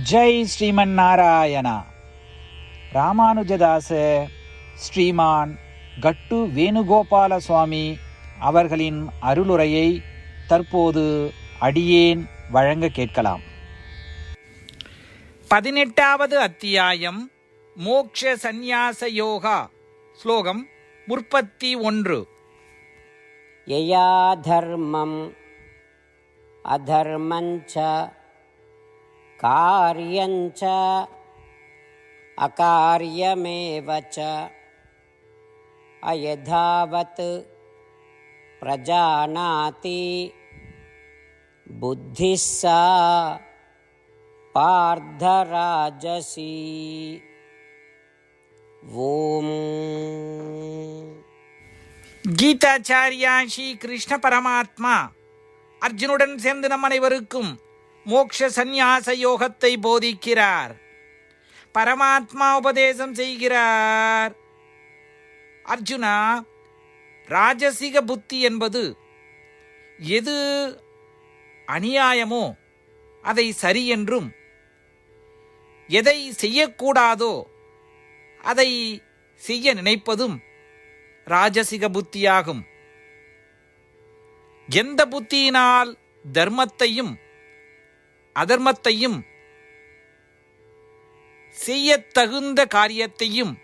ஜெய் ஸ்ரீமன் நாராயணா. ராமானுஜதாச ஸ்ரீமான் கட்டு வேணுகோபால சுவாமி அவர்களின் அருளுரையை தற்போது அடியேன் வழங்க கேட்கலாம். 18வது அத்தியாயம் மோக்ஷ சந்நியாச யோகா. ஸ்லோகம் 31. யயா தர்மம் அதர்மஞ்ச காரியஞ்ச அகாரியமேவ ச அயதாவத் பிரஜானாதி புத்திஸ் சா பார்த்தராஜசி. ஓம். கீதாச்சாரியா ஸ்ரீ கிருஷ்ண பரமாத்மா அர்ஜுனுடன் சேர்ந்து நம் அனைவருக்கும் மோக்ஷ சந்நியாச யோகத்தை போதிக்கிறார். பரமாத்மா உபதேசம் செய்கிறார். அர்ஜுனா, ராஜசிக புத்தி என்பது எது அநியாயமோ அதை சரி என்றும், எதை செய்யக்கூடாதோ அதை செய்ய நினைப்பதும் ராஜசிக புத்தியாகும். எந்த புத்தியினால் தர்மத்தையும் அதர்மத்தையும், செய்யத்தகுந்த காரியத்தையும்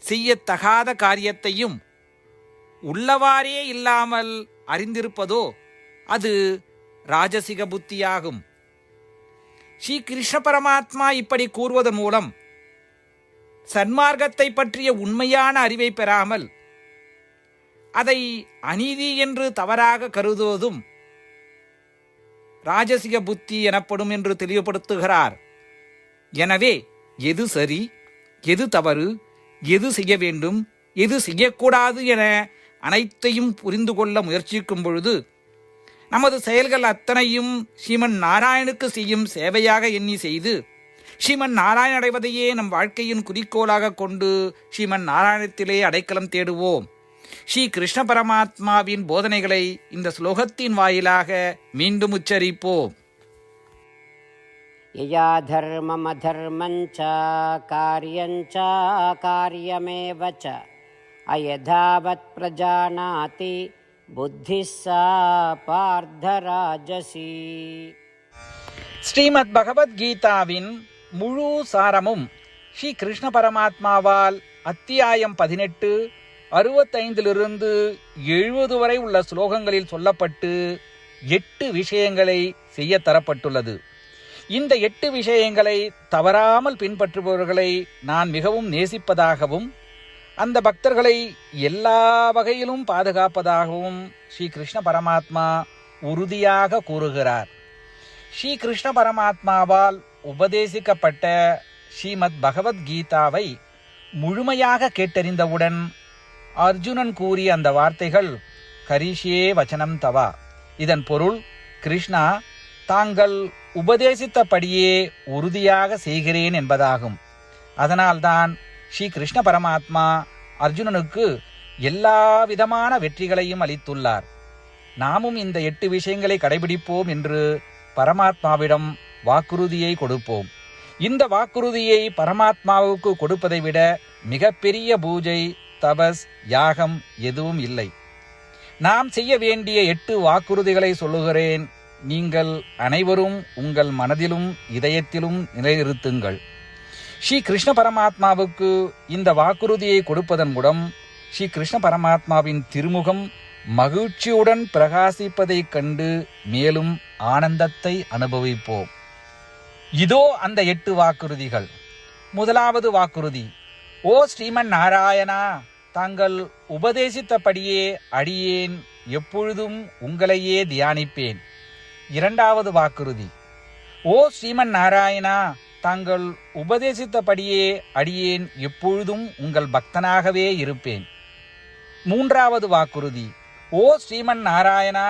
செய்யத்தகாத காரியத்தையும் உள்ளவாறே இல்லாமல் அறிந்திருப்பதோ அது ராஜசிக புத்தியாகும். ஸ்ரீ கிருஷ்ண பரமாத்மா இப்படி கூறுவதன் மூலம் சன்மார்க்கத்தை பற்றிய உண்மையான அறிவை பெறாமல் அதை அநீதி என்று தவறாக கருதுவதும் ராஜசிக புத்தி எனப்படும் என்று தெளிவுபடுத்துகிறார். எனவே எது சரி, எது தவறு, எது செய்ய வேண்டும், எது செய்யக்கூடாது என அனைத்தையும் புரிந்து கொள்ள முயற்சிக்கும் பொழுது நமது செயல்கள் அத்தனையும் ஸ்ரீமன் நாராயணுக்கு செய்யும் சேவையாக எண்ணி செய்து ஸ்ரீமன் நாராயண அடைவதையே நம் வாழ்க்கையின் குறிக்கோளாக கொண்டு ஸ்ரீமன் நாராயணத்திலே அடைக்கலம் தேடுவோம். ஸ்ரீ கிருஷ்ண பரமாத்மாவின் போதனைகளை இந்த ஸ்லோகத்தின் வாயிலாக மீண்டும் உச்சரிப்போம். யயா தர்மம் அதர்மஞ்ச காரியஞ்ச காரியமேவ ச அயதாவத் பிரஜானாதி புத்திஸ் சா பார்த்தராஜசி. ஸ்ரீமத் பகவத்கீதாவின் முழு சாரமும் ஸ்ரீ கிருஷ்ண பரமாத்மாவால் அத்தியாயம் 18 65 70 வரை உள்ள ஸ்லோகங்களில் சொல்லப்பட்டு 8 விஷயங்களை செய்ய தரப்பட்டுள்ளது. இந்த 8 விஷயங்களை தவறாமல் பின்பற்றுபவர்களை நான் மிகவும் நேசிப்பதாகவும் அந்த பக்தர்களை எல்லா வகையிலும் பாதுகாப்பதாகவும் ஸ்ரீ கிருஷ்ண பரமாத்மா உறுதியாக கூறுகிறார். ஸ்ரீ கிருஷ்ண பரமாத்மாவால் உபதேசிக்கப்பட்ட ஸ்ரீமத் பகவத்கீதாவை முழுமையாக கேட்டறிந்தவுடன் அர்ஜுனன் கூறிய அந்த வார்த்தைகள் கரிஷ்யே வச்சனம் தவா. இதன் பொருள், கிருஷ்ணா, தாங்கள் உபதேசித்தபடியே உறுதியாக செய்கிறேன் என்பதாகும். அதனால்தான் ஸ்ரீ கிருஷ்ண பரமாத்மா அர்ஜுனனுக்கு எல்லா விதமான வெற்றிகளையும் அளித்துள்ளார். நாமும் இந்த 8 விஷயங்களை கடைபிடிப்போம் என்று பரமாத்மாவிடம் வாக்குறுதியை கொடுப்போம். இந்த வாக்குறுதியை பரமாத்மாவுக்கு கொடுப்பதை விட மிகப்பெரிய பூஜை, தபஸ், யாகம் எதுவும் இல்லை. நாம் செய்ய வேண்டிய 8 வாக்குறுதிகளை சொல்லுகிறேன். நீங்கள் அனைவரும் உங்கள் மனதிலும் இதயத்திலும் நிலைநிறுத்துங்கள். ஸ்ரீ கிருஷ்ண பரமாத்மாவுக்கு இந்த வாக்குறுதியை கொடுப்பதன் மூலம் ஸ்ரீ கிருஷ்ண பரமாத்மாவின் திருமுகம் மகிழ்ச்சியுடன் பிரகாசிப்பதைக் கண்டு மேலும் ஆனந்தத்தை அனுபவிப்போம். இதோ அந்த 8 வாக்குறுதிகள். முதலாவது வாக்குறுதி: ஓ ஸ்ரீமன் நாராயணா, தாங்கள் உபதேசித்தபடியே அடியேன் எப்பொழுதும் உங்களையே தியானிப்பேன். இரண்டாவது வாக்குறுதி: ஓ ஸ்ரீமன் நாராயணா, தாங்கள் உபதேசித்தபடியே அடியேன் எப்பொழுதும் உங்கள் பக்தனாகவே இருப்பேன். மூன்றாவது வாக்குறுதி: ஓ ஸ்ரீமன் நாராயணா,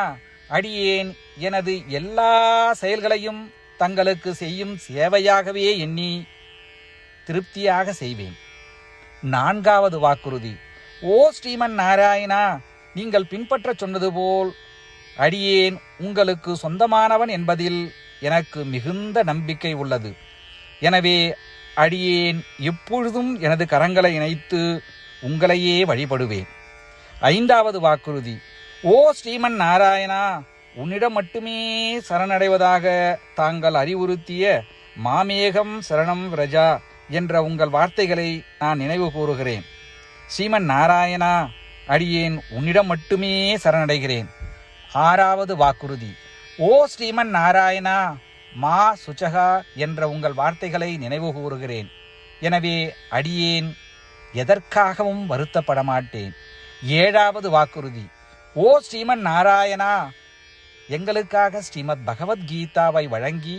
அடியேன் எனது எல்லா செயல்களையும் தங்களுக்கு செய்யும் சேவையாகவே எண்ணி திருப்தியாக செய்வேன். நான்காவது வாக்குறுதி: ஓ ஸ்ரீமன் நாராயணா, நீங்கள் பின்பற்ற சொன்னது போல் அடியேன் உங்களுக்கு சொந்தமானவன் என்பதில் எனக்கு மிகுந்த நம்பிக்கை உள்ளது. எனவே அடியேன் எப்பொழுதும் எனது கரங்களை இணைத்து உங்களையே வழிபடுவேன். 5வது வாக்குறுதி. ஓ ஸ்ரீமன் நாராயணா, உன்னிடம் மட்டுமே சரணடைவதாக தாங்கள் அறிவுறுத்திய மாமேகம் சரணம் விரஜா என்ற உங்கள் வார்த்தைகளை நான் நினைவு கூறுகிறேன். ஸ்ரீமன் நாராயணா, அடியேன் உன்னிடம் மட்டுமே சரணடைகிறேன். 6வது வாக்குறுதி. ஓ ஸ்ரீமன் நாராயணா, மா சுச்சகா என்ற உங்கள் வார்த்தைகளை நினைவு கூறுகிறேன். எனவே அடியேன் எதற்காகவும் வருத்தப்பட மாட்டேன். 7வது வாக்குறுதி. ஓ ஸ்ரீமன் நாராயணா, எங்களுக்காக ஸ்ரீமத் பகவத்கீதாவை வழங்கி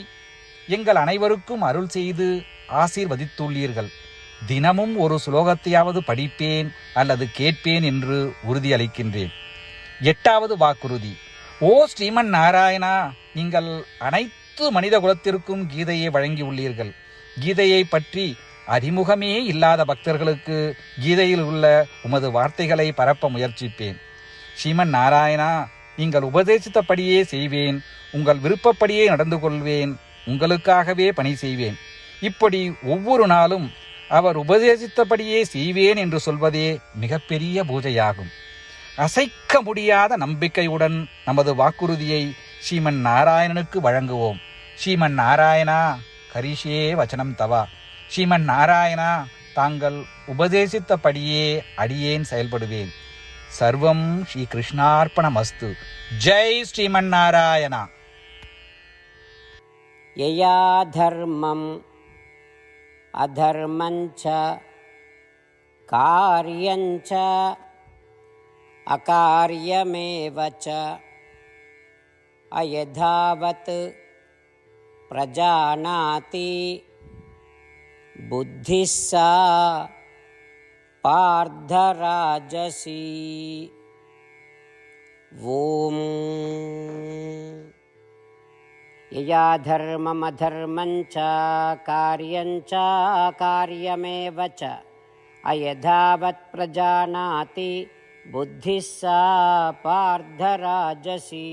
எங்கள் அனைவருக்கும் அருள் செய்து ஆசீர்வதித்துள்ளீர்கள். தினமும் ஒரு ஸ்லோகத்தையாவது படிப்பேன் அல்லது கேட்பேன் என்று உறுதியளிக்கின்றேன். 8வது வாக்குறுதி. ஓ ஸ்ரீமன் நாராயணா, நீங்கள் அனைத்து மனித குலத்திற்கும் கீதையை வழங்கியுள்ளீர்கள். கீதையை பற்றி அறிமுகமே இல்லாத பக்தர்களுக்கு கீதையில் உள்ள உமது வார்த்தைகளை பரப்ப முயற்சிப்பேன். ஸ்ரீமன் நாராயணா, நீங்கள் உபதேசித்தபடியே செய்வேன். உங்கள் விருப்பப்படியே நடந்து கொள்வேன். உங்களுக்காகவே பணி செய்வேன். இப்படி ஒவ்வொரு நாளும் அவர் உபதேசித்தபடியே செய்வேன் என்று சொல்வதே மிகப்பெரிய பூஜையாகும். அசைக்க முடியாத நம்பிக்கையுடன் நமது வாக்குறுதியை ஸ்ரீமன் நாராயணனுக்கு வழங்குவோம். ஸ்ரீமன் நாராயணா, கரிஷே வச்சனம் தவா. ஸ்ரீமன் நாராயணா, தாங்கள் உபதேசித்தபடியே அடியேன் செயல்படுவேன். சர்வம் ஸ்ரீ கிருஷ்ணார்ப்பணமஸ்து. ஜெய் ஸ்ரீமன் நாராயணா. யயா தர்மம் அதர்மஞ்ச காரியஞ்ச அகாரியமேவ ச அயதாவத் பிரஜானாதி புத்திஸ் சா பார்த்தராஜசி. ஓம் யயா தர்மமதர்மஞ்ச காரியஞ்ச காரியமேவ ச அயதாவத் பிரஜானாதி புத்திஸ் சா பார்த்தராஜசி.